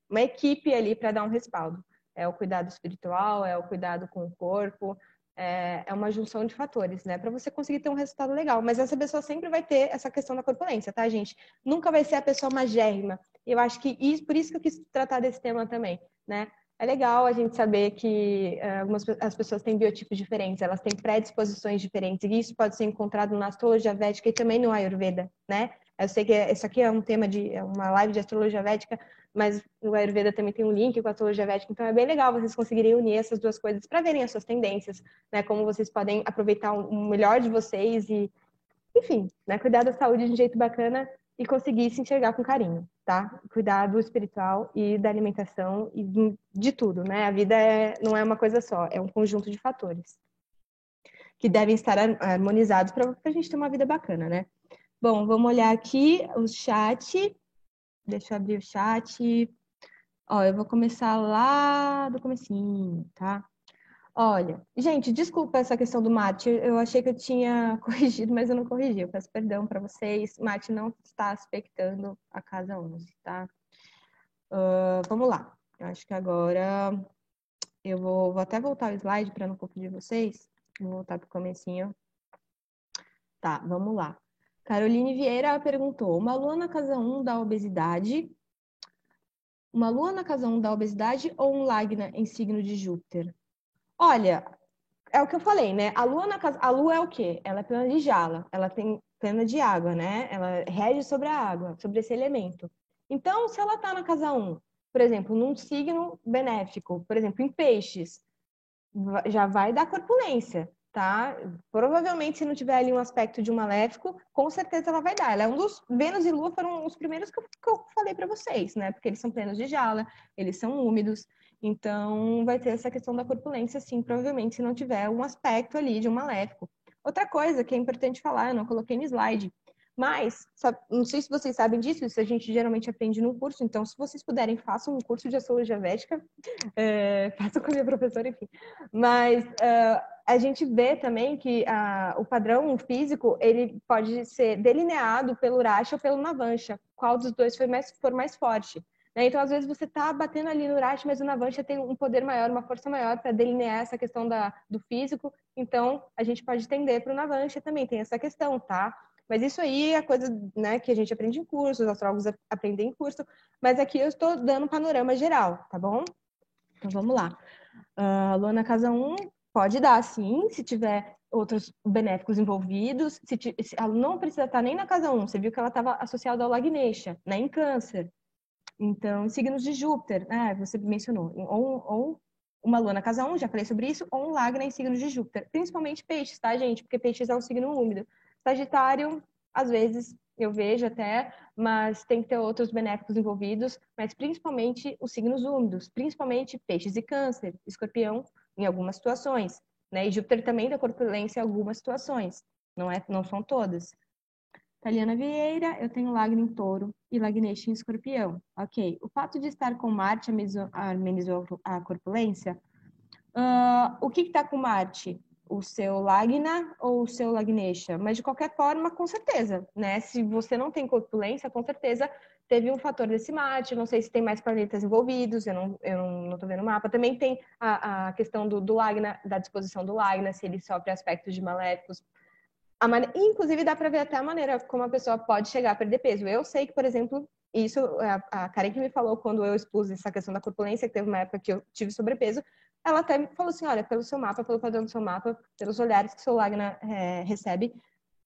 Uma equipe ali para dar um respaldo. É o cuidado espiritual, é o cuidado com o corpo, é uma junção de fatores, né? Para você conseguir ter um resultado legal. Mas essa pessoa sempre vai ter essa questão da corpulência, tá, gente? Nunca vai ser a pessoa magérrima. Eu acho que por isso que eu quis tratar desse tema também, né? É legal a gente saber que as pessoas têm biotipos diferentes, elas têm predisposições diferentes, e isso pode ser encontrado na astrologia védica e também no Ayurveda, né? Eu sei que isso aqui é um tema é uma live de astrologia védica, mas o Ayurveda também tem um link com a astrologia védica, então é bem legal vocês conseguirem unir essas duas coisas para verem as suas tendências, né? Como vocês podem aproveitar o melhor de vocês e, enfim, né? Cuidar da saúde de um jeito bacana e conseguir se enxergar com carinho, tá? Cuidar do espiritual e da alimentação e de tudo, né? A vida não é uma coisa só, é um conjunto de fatores que devem estar harmonizados para a gente ter uma vida bacana, né? Bom, vamos olhar aqui o chat. Deixa eu abrir o chat. Ó, eu vou começar lá do comecinho, tá? Olha, gente, desculpa essa questão do mate. Eu achei que eu tinha corrigido, mas eu não corrigi. Eu peço perdão para vocês. Mate não está aspectando a casa 11, tá? Vamos lá. Eu acho que agora eu vou até voltar o slide para não confundir vocês. Vou voltar para o comecinho. Tá, vamos lá. Caroline Vieira perguntou: uma lua na casa 1 dá obesidade? Uma lua na casa 1 dá obesidade ou um Lagna em signo de Júpiter? Olha, é o que eu falei, né? A lua é o quê? Ela é plana de jala, ela tem plana de água, né? Ela rege sobre a água, sobre esse elemento. Então, se ela tá na casa 1, por exemplo, num signo benéfico, por exemplo, em peixes, já vai dar corpulência, tá? Provavelmente, se não tiver ali um aspecto de um maléfico, com certeza ela vai dar. Ela é um dos... Vênus e Lua foram os primeiros que eu falei para vocês, né? Porque eles são plenos de jala, eles são úmidos, então vai ter essa questão da corpulência, sim, provavelmente, se não tiver um aspecto ali de um maléfico. Outra coisa que é importante falar, eu não coloquei no slide, mas, não sei se vocês sabem disso, isso a gente geralmente aprende num curso, então se vocês puderem, façam um curso de astrologia védica, façam com a minha professora, enfim. Mas a gente vê também que o padrão físico, ele pode ser delineado pelo Urashi ou pelo Navansha, qual dos dois for mais forte. Né? Então, às vezes, você está batendo ali no Urashi, mas o Navansha tem um poder maior, uma força maior para delinear essa questão do físico, então a gente pode tender para o Navansha também, tem essa questão, tá? Mas isso aí é coisa, né, que a gente aprende em curso, os astrólogos aprendem em curso, mas aqui eu estou dando um panorama geral, tá bom? Então vamos lá. Lua na casa 1 pode dar, sim, se tiver outros benéficos envolvidos. Ela não precisa estar nem na casa 1, você viu que ela estava associada ao Lagnecha, né, em Câncer. Então, signos de Júpiter, você mencionou, ou uma lua na casa 1, já falei sobre isso, ou um Lagna em signos de Júpiter. Principalmente peixes, tá, gente? Porque peixes é um signo úmido. Sagitário, às vezes, eu vejo até, mas tem que ter outros benéficos envolvidos, mas principalmente os signos úmidos, principalmente peixes e câncer, escorpião em algumas situações, né? E Júpiter também dá corpulência em algumas situações, não são todas. Taliana Vieira, eu tenho Lagna em Touro e Lagnecha em Escorpião. Ok. O fato de estar com Marte amenizou a corpulência? O que está com Marte? o seu Lagna ou o seu Lagnacia, mas de qualquer forma, com certeza, né? Se você não tem corpulência, com certeza teve um fator desse mate, não sei se tem mais planetas envolvidos, eu não tô vendo o mapa. Também tem a questão do Lagna, da disposição do Lagna, se ele sofre aspectos de maléficos. Inclusive, dá para ver até a maneira como a pessoa pode chegar a perder peso. Eu sei que, por exemplo, isso a Karen que me falou quando eu expus essa questão da corpulência, que teve uma época que eu tive sobrepeso, ela até me falou assim, olha, pelo seu mapa, pelo padrão do seu mapa, pelos olhares que o seu Lagna recebe,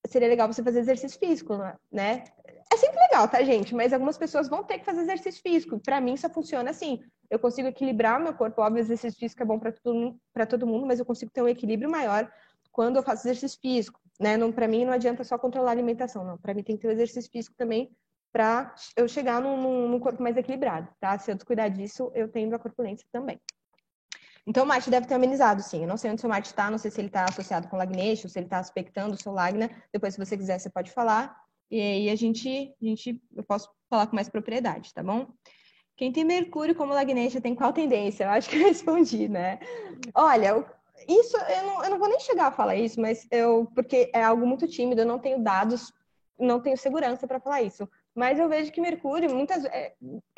seria legal você fazer exercício físico, né? É sempre legal, tá, gente? Mas algumas pessoas vão ter que fazer exercício físico. Para mim, só funciona assim. Eu consigo equilibrar meu corpo. Óbvio, exercício físico é bom para todo mundo, mas eu consigo ter um equilíbrio maior quando eu faço exercício físico, né? Para mim, não adianta só controlar a alimentação, não. Para mim, tem que ter o exercício físico também para eu chegar num corpo mais equilibrado, tá? Se eu descuidar disso, eu tendo a corpulência também. Então, o Marte deve ter amenizado, sim. Eu não sei onde o seu Marte está, não sei se ele está associado com o Lagnacia, se ele está aspectando o seu Lagna. Depois, se você quiser, você pode falar. E aí eu posso falar com mais propriedade, tá bom? Quem tem Mercúrio como Lagnacia tem qual tendência? Eu acho que eu respondi, né? Olha, isso eu não vou nem chegar a falar isso, mas porque é algo muito tímido, eu não tenho dados, não tenho segurança para falar isso. Mas eu vejo que Mercúrio,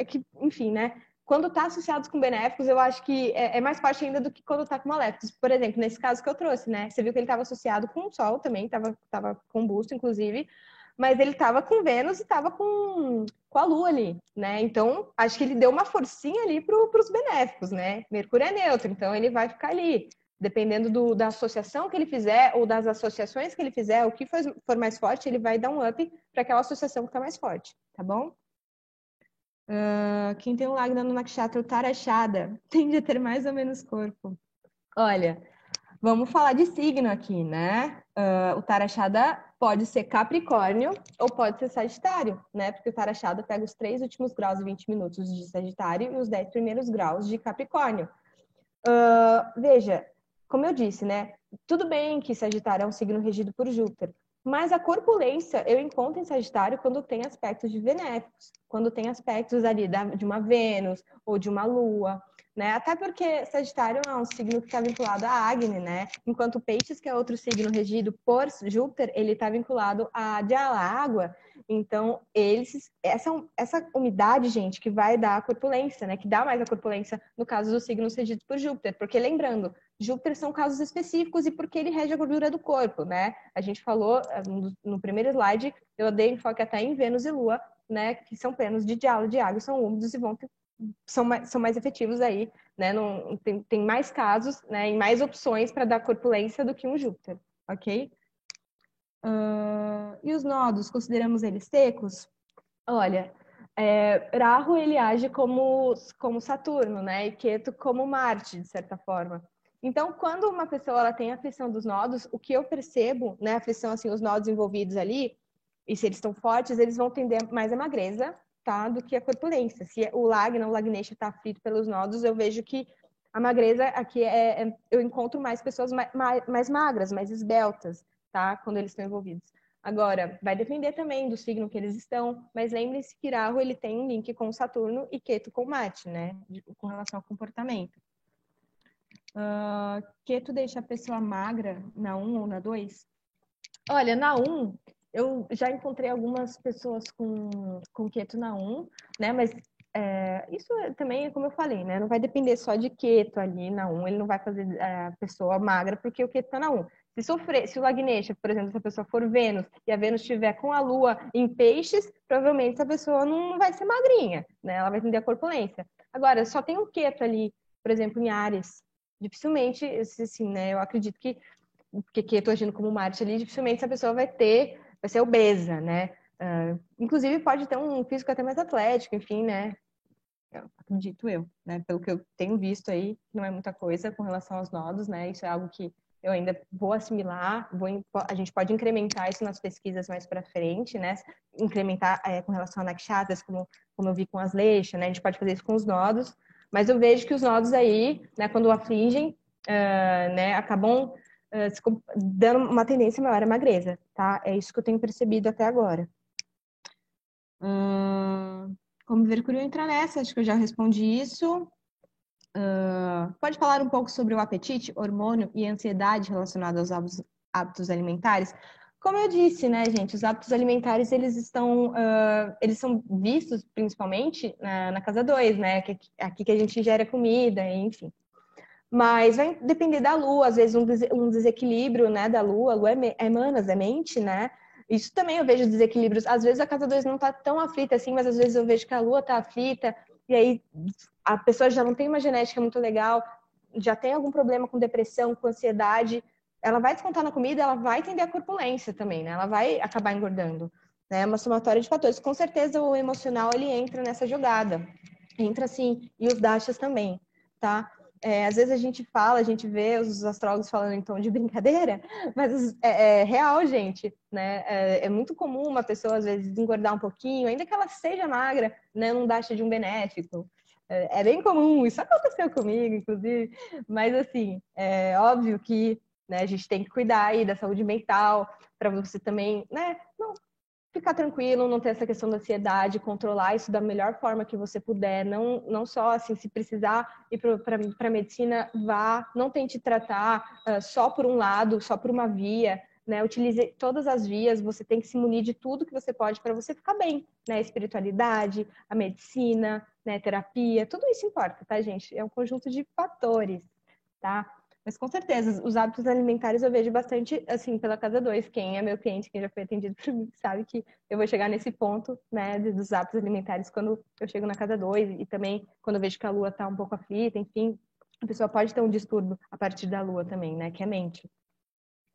que, enfim, né? Quando está associado com benéficos, eu acho que é mais forte ainda do que quando está com maléficos. Por exemplo, nesse caso que eu trouxe, né? Você viu que ele estava associado com o Sol também, estava com busto, inclusive, mas ele estava com Vênus e estava com a Lua ali, né? Então, acho que ele deu uma forcinha ali para os benéficos, né? Mercúrio é neutro, então ele vai ficar ali. Dependendo da associação que ele fizer ou das associações que ele fizer, o que for mais forte, ele vai dar um up para aquela associação que está mais forte, tá bom? Quem tem um Lagna no Nakshatra Uttarashada tende a ter mais ou menos corpo. Olha, vamos falar de signo aqui, né? O Uttarashada pode ser Capricórnio ou pode ser Sagitário, né? Porque o Uttarashada pega os 3 últimos graus e 20 minutos de Sagitário e os 10 primeiros graus de Capricórnio. Veja, como eu disse, né? Tudo bem que Sagitário é um signo regido por Júpiter, mas a corpulência eu encontro em Sagitário quando tem aspectos de benéficos, quando tem aspectos ali de uma Vênus ou de uma Lua, né? Até porque Sagitário é um signo que está vinculado a Agni, né? Enquanto Peixes, que é outro signo regido por Júpiter, ele está vinculado a Jala, água. Então, essa umidade, gente, que vai dar a corpulência, né? Que dá mais a corpulência no caso dos signos regidos por Júpiter. Porque, lembrando, Júpiter são casos específicos e porque ele rege a gordura do corpo, né? A gente falou no primeiro slide, eu dei enfoque até em Vênus e Lua, né? Que são plenos de Jala, de água, são úmidos e são mais efetivos aí, né? Não, tem mais casos, né? E mais opções para dar corpulência do que um Júpiter, ok? E os nodos, consideramos eles secos? Olha, Rahu ele age como Saturno, né? E Ketu como Marte, de certa forma. Então, quando uma pessoa ela tem a aflição dos nodos, o que eu percebo, né? A aflição, assim, os nodos envolvidos ali, e se eles estão fortes, eles vão tender mais a magreza, tá? Do que a corpulência. Se o Lagna, o Lagnacia está aflito pelos nodos, eu vejo que a magreza aqui eu encontro mais pessoas mais magras, mais esbeltas, tá? Quando eles estão envolvidos. Agora, vai depender também do signo que eles estão, mas lembre-se que Rahu ele tem um link com Saturno e Ketu com Marte, né? Com relação ao comportamento. Ketu deixa a pessoa magra na 1 ou na 2? Olha, na 1, eu já encontrei algumas pessoas com Ketu na 1, né? Mas isso também é como eu falei, né? Não vai depender só de Ketu ali na 1, ele não vai fazer a pessoa magra porque o Ketu tá na 1. Se o Lagnacia, por exemplo, se a pessoa for Vênus e a Vênus estiver com a Lua em Peixes, provavelmente essa pessoa não vai ser magrinha, né? Ela vai tender a corpulência. Agora, só tem um Ketu ali, por exemplo, em Áries. Dificilmente, assim, né? Eu acredito que porque Ketu agindo como Marte ali, dificilmente essa pessoa vai ser obesa, né? Inclusive pode ter um físico até mais atlético, enfim, né? Acredito eu, né? Pelo que eu tenho visto aí, não é muita coisa com relação aos nodos, né? Isso é algo que eu ainda vou assimilar, a gente pode incrementar isso nas pesquisas mais para frente, né? Incrementar com relação a nakshatras, como eu vi com as leixas, né? A gente pode fazer isso com os nodos, mas eu vejo que os nodos aí, né, quando afligem, né, acabam dando uma tendência maior à magreza, tá? É isso que eu tenho percebido até agora. Como Mercúrio entra nessa? Acho que eu já respondi isso. Pode falar um pouco sobre o apetite, hormônio e ansiedade relacionados aos hábitos alimentares? Como eu disse, né, gente, os hábitos alimentares, eles são vistos principalmente na casa 2, né, que aqui que a gente ingere a comida, enfim. Mas vai depender da lua, às vezes um desequilíbrio, né, da lua, a lua é manas, é mente, né? Isso também eu vejo desequilíbrios. Às vezes a casa 2 não tá tão aflita assim, mas às vezes eu vejo que a lua tá aflita, e aí a pessoa já não tem uma genética muito legal, já tem algum problema com depressão, com ansiedade, ela vai descontar na comida, ela vai tender a corpulência também, né? Ela vai acabar engordando. Né? É uma somatória de fatores. Com certeza o emocional, ele entra nessa jogada. Entra sim, e os dashas também, tá? Às vezes a gente fala, a gente vê os astrólogos falando em tom de brincadeira, mas é real, gente, né? É muito comum uma pessoa, às vezes, engordar um pouquinho, ainda que ela seja magra, né? Não dasha de um benéfico. É bem comum, isso aconteceu comigo, inclusive. Mas, assim, é óbvio que, né, a gente tem que cuidar aí da saúde mental, para você também, né? Não ficar tranquilo, não ter essa questão da ansiedade, controlar isso da melhor forma que você puder, não só assim, se precisar ir para a medicina, vá, não tente tratar só por um lado, só por uma via, né? Utilize todas as vias, você tem que se munir de tudo que você pode para você ficar bem, né? A espiritualidade, a medicina, né? Terapia, tudo isso importa, tá, gente? É um conjunto de fatores, tá? Mas com certeza, os hábitos alimentares eu vejo bastante, assim, pela casa 2. Quem é meu cliente, quem já foi atendido por mim, sabe que eu vou chegar nesse ponto, né, dos hábitos alimentares quando eu chego na casa 2 e também quando eu vejo que a lua tá um pouco aflita, enfim, a pessoa pode ter um distúrbio a partir da lua também, né, que é a mente.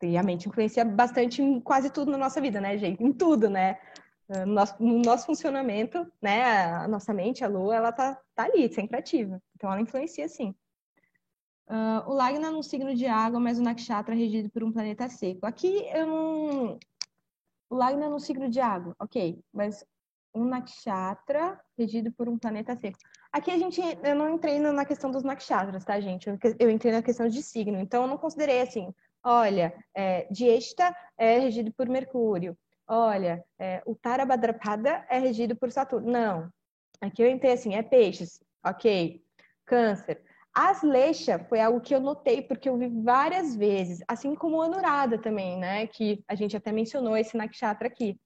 E a mente influencia bastante em quase tudo na nossa vida, né, gente? Em tudo, né? No nosso funcionamento, né, a nossa mente, a lua, ela tá ali, sempre ativa. Então ela influencia sim. O Lagna é um signo de água, mas o Nakshatra é regido por um planeta seco. Aqui eu não. O Lagna é um signo de água, ok, mas um Nakshatra regido por um planeta seco. Aqui eu não entrei na questão dos Nakshatras, tá, gente? Eu entrei na questão de signo, então eu não considerei assim. Olha, Jyeshta é regido por Mercúrio. Olha, o Tarabhadrapada é regido por Saturno. Não. Aqui eu entrei assim, é peixes, ok. Câncer. As Aslesha foi algo que eu notei, porque eu vi várias vezes, assim como o Anurada também, né? Que a gente até mencionou esse Nakshatra aqui.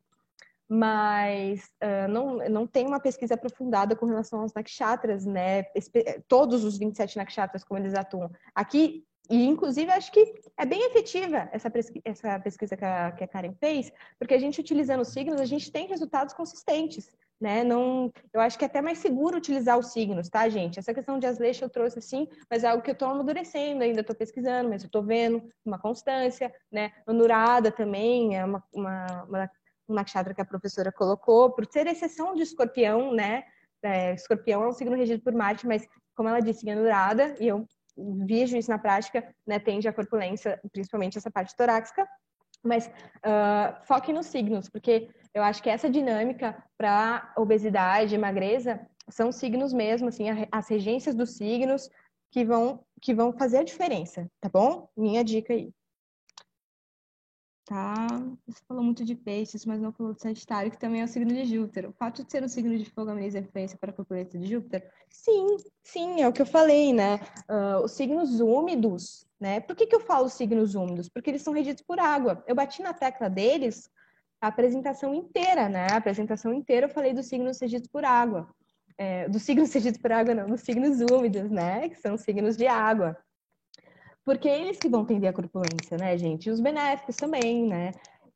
Mas não tem uma pesquisa aprofundada com relação aos Nakshatras, né? Todos os 27 Nakshatras, como eles atuam. Aqui, e inclusive, acho que é bem efetiva essa pesquisa que a Karen fez, porque a gente utilizando os signos, a gente tem resultados consistentes. Né? Não, eu acho que é até mais seguro utilizar os signos, tá, gente? Essa questão de Aslesha eu trouxe sim, mas é algo que eu estou amadurecendo, ainda estou pesquisando, mas eu estou vendo uma constância, né? Anurada também é uma nakshatra que a professora colocou, por ser exceção de escorpião, né? Escorpião é um signo regido por Marte, mas como ela disse, em Anurada, e eu vejo isso na prática, né? Tende a corpulência, principalmente essa parte torácica, mas foque nos signos, porque eu acho que essa dinâmica para obesidade e magreza são signos mesmo, assim, as regências dos signos que vão fazer a diferença, tá bom? Minha dica aí. Tá, você falou muito de peixes, mas não falou de Sagitário, que também é o signo de Júpiter. O fato de ser um signo de fogo ameniza a influência para a corpulência de Júpiter? Sim, é o que eu falei, né? Os signos úmidos, né? Por que eu falo signos úmidos? Porque eles são regidos por água. Eu bati na tecla deles a apresentação inteira, né? A apresentação inteira eu falei dos signos regidos por água. Dos signos regidos por água, não, dos signos úmidos, né? Que são signos de água. Porque eles que vão tender a corpulência, né, gente? E os benéficos também, né?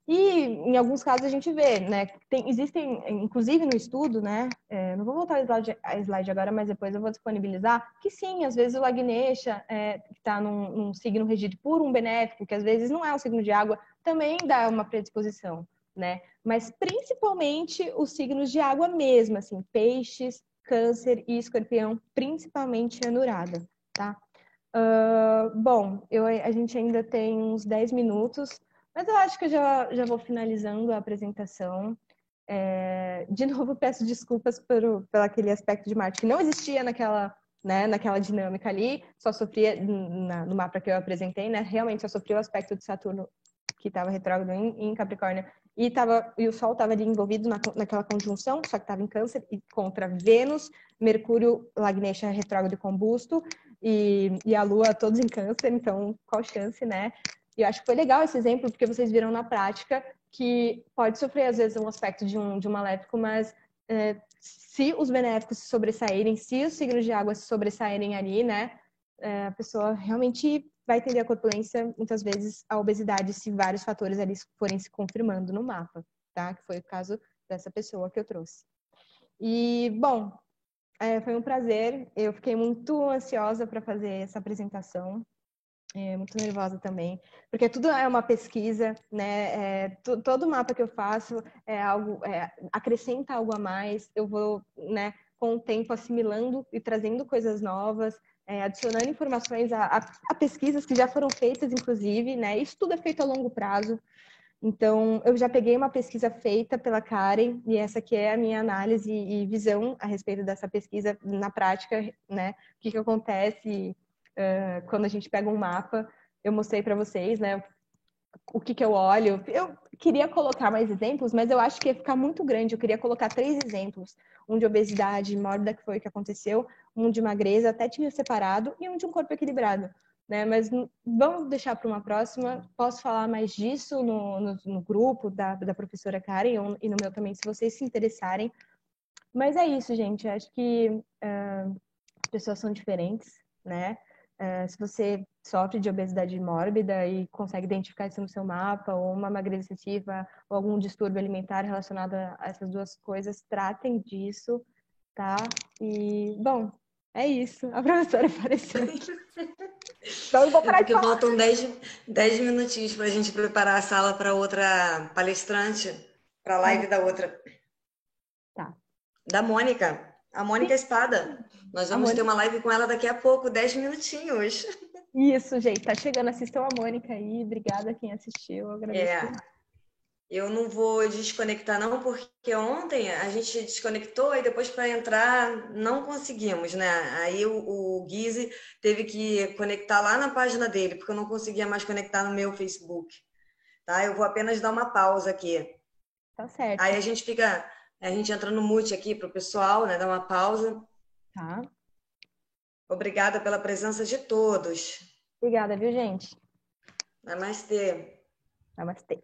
E em alguns casos a gente vê, né? Existem, inclusive no estudo, né? Não vou voltar a slide agora, mas depois eu vou disponibilizar, que sim, às vezes o Lagnesha, que está num signo regido por um benéfico, que às vezes não é um signo de água, também dá uma predisposição, né? Mas principalmente os signos de água mesmo, assim, peixes, câncer e escorpião, principalmente anurada, tá? Bom, a gente ainda tem uns 10 minutos, mas eu acho que eu já vou finalizando a apresentação. De novo, peço desculpas pelo aquele aspecto de Marte que não existia naquela dinâmica ali, só sofria no mapa que eu apresentei, né? Realmente só sofria o aspecto de Saturno que estava retrógrado em Capricórnio, e o Sol estava ali envolvido naquela conjunção, só que estava em Câncer, e contra Vênus, Mercúrio, Lagnesha retrógrado e combusto, e a Lua todos em Câncer, então qual chance, né? E eu acho que foi legal esse exemplo, porque vocês viram na prática que pode sofrer, às vezes, um aspecto de um maléfico, mas se os benéficos se sobressaírem, se os signos de água se sobressaírem ali, né, a pessoa realmente vai tender a corpulência, muitas vezes a obesidade, se vários fatores ali forem se confirmando no mapa, tá? Que foi o caso dessa pessoa que eu trouxe. E, bom, foi um prazer. Eu fiquei muito ansiosa para fazer essa apresentação. Muito nervosa também, porque tudo é uma pesquisa, né? Todo mapa que eu faço é algo, acrescenta algo a mais. Eu vou, né, com o tempo assimilando e trazendo coisas novas, adicionando informações a pesquisas que já foram feitas, inclusive, né? Isso tudo é feito a longo prazo. Então, eu já peguei uma pesquisa feita pela Karen, e essa aqui é a minha análise e visão a respeito dessa pesquisa na prática, né? O que acontece quando a gente pega um mapa. Eu mostrei para vocês, né? O que eu olho. Eu queria colocar mais exemplos, mas eu acho que ia ficar muito grande. Eu queria colocar 3 exemplos. Um de obesidade mórbida, que foi o que aconteceu. Um de magreza, até tinha separado. E um de um corpo equilibrado. Né? Mas vamos deixar para uma próxima. Posso falar mais disso no grupo da professora Karen e no meu também, se vocês se interessarem. Mas é isso, gente. Acho que as pessoas são diferentes, né? Se você sofre de obesidade mórbida e consegue identificar isso no seu mapa, ou uma magreza excessiva, ou algum distúrbio alimentar relacionado a essas duas coisas, tratem disso, tá? E, bom, é isso. A professora apareceu aqui. Então eu vou parar de Porque falar. faltam 10 minutinhos para a gente preparar a sala para outra palestrante, para a live da outra. Tá. Da Mônica. A Mônica Espada. Nós vamos ter uma live com ela daqui a pouco, 10 minutinhos. Isso, gente. Tá chegando. Assistam a Mônica aí. Obrigada a quem assistiu. Eu agradeço. Eu não vou desconectar não, porque ontem a gente desconectou e depois para entrar não conseguimos, né? Aí o Guise teve que conectar lá na página dele, porque eu não conseguia mais conectar no meu Facebook. Tá? Eu vou apenas dar uma pausa aqui. Tá certo. Aí a gente entra no mute aqui para o pessoal, né? Dá uma pausa. Tá. Obrigada pela presença de todos. Obrigada, viu, gente? Namastê. Namastê.